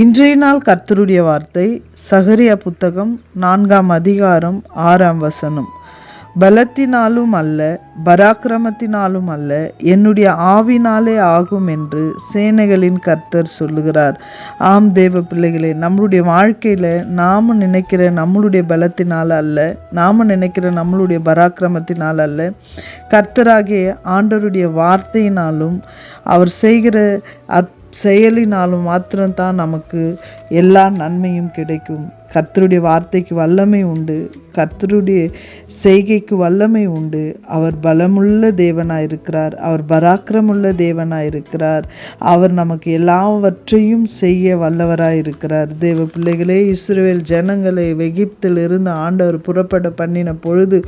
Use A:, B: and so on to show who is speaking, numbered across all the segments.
A: இன்றைய நாள் கர்த்தருடைய வார்த்தை சகரியா புத்தகம் 4ஆம் அதிகாரம் 6ஆம் வசனம். பலத்தினாலும் அல்ல, பராக்கிரமத்தினாலும் அல்ல, என்னுடைய ஆவினாலே ஆகும் என்று சேனைகளின் கர்த்தர் சொல்லுகிறார். ஆம் தேவ பிள்ளைகளே, நம்மளுடைய வாழ்க்கையில் நாம் நினைக்கிற நம்மளுடைய பலத்தினால் அல்ல, நாம் நினைக்கிற நம்மளுடைய பராக்கிரமத்தினால் அல்ல, கர்த்தராகிய ஆண்டவருடைய வார்த்தையினாலும் அவர் செய்கிற செயலினாலும் மாத்திரம்தான் நமக்கு எல்லா நன்மையும் கிடைக்கும். கர்த்தருடைய வார்த்தைக்கு வல்லமை உண்டு, கர்த்தருடைய செய்கைக்கு வல்லமை உண்டு. அவர் பலமுள்ள தேவனாயிருக்கிறார், அவர் பராக்கிரமுள்ள தேவனாயிருக்கிறார். அவர் நமக்கு எல்லாவற்றையும் செய்ய வல்லவராயிருக்கிறார். தேவ பிள்ளைகளே, இஸ்ரவேல் ஜனங்களை எகிப்தில் இருந்து ஆண்டவர் புறப்பட பண்ணின பொழுது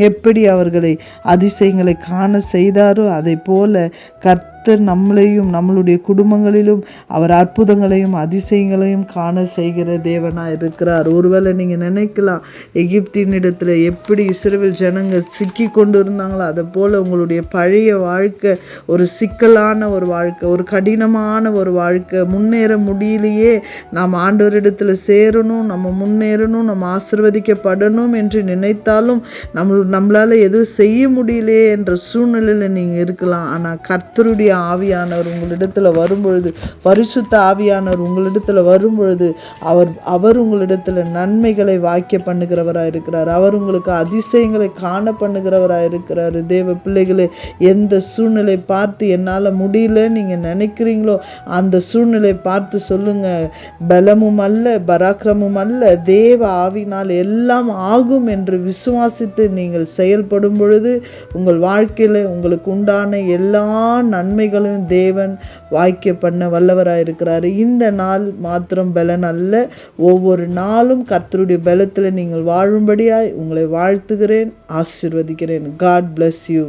A: எப்படி அவர்களை அதிசயங்களை காண செய்தாரோ அதை போல கர்த்தர் நம்மளையும் நம்மளுடைய குடும்பங்களிலும் அவர் அற்புதங்களையும் அதிசயங்களையும் காண செய்கிற தேவனாக இருக்கிறார். ஒருவேளை நீங்கள் நினைக்கலாம், எகிப்தினிடத்தில் எப்படி இஸ்ரவேல் ஜனங்க சிக்கி கொண்டு இருந்தாங்களோ அதை போல் உங்களுடைய பழைய வாழ்க்கை ஒரு சிக்கலான ஒரு வாழ்க்கை, ஒரு கடினமான ஒரு வாழ்க்கை, முன்னேற முடியலையே, நாம் ஆண்டவரிடத்தில் சேரணும், நம்ம முன்னேறணும், நம்ம ஆசீர்வதிக்கப்படணும் என்று நினைத்தாலும் நம்மளால் எதுவும் செய்ய முடியலையே என்ற சூழ்நிலையில் நீங்கள் இருக்கலாம். ஆனால் கர்த்தருடைய ஆவியானவர் உங்களிடத்தில் வரும்பொழுது, பரிசுத்த ஆவியானவர் உங்களிடத்தில் வரும்பொழுது அவர் உங்களிடத்தில் நன்மைகளை வாக்கிய பண்ணுகிறவராக இருக்கிறார். அவர் உங்களுக்கு அதிசயங்களை காண பண்ணுகிறவராக இருக்கிறார். தேவ பிள்ளைகளே, எந்த சூழ்நிலை பார்த்து என்னால் முடியல நீங்கள் நினைக்கிறீங்களோ அந்த சூழ்நிலை பார்த்து சொல்லுங்க, பலமும் அல்ல, பராக்கிரமும் அல்ல, தேவ ஆவினால் எல்லாம் ஆகும் என்று விசுவாசித்து நீங்கள் செயல்படும் பொழுது உங்கள் வாழ்க்கையில் உங்களுக்கு உண்டான எல்லா நன்மைகளும் தேவன் வாய்க்க பண்ண வல்லவராயிருக்கிறார். இந்த நாள் மாத்திரம் பலன் அல்ல, ஒவ்வொரு நாளும் கர்த்தருடைய பலத்தில் நீங்கள் வாழும்படியாய் உங்களை வாழ்த்துகிறேன், ஆசீர்வதிக்கிறேன். God bless you.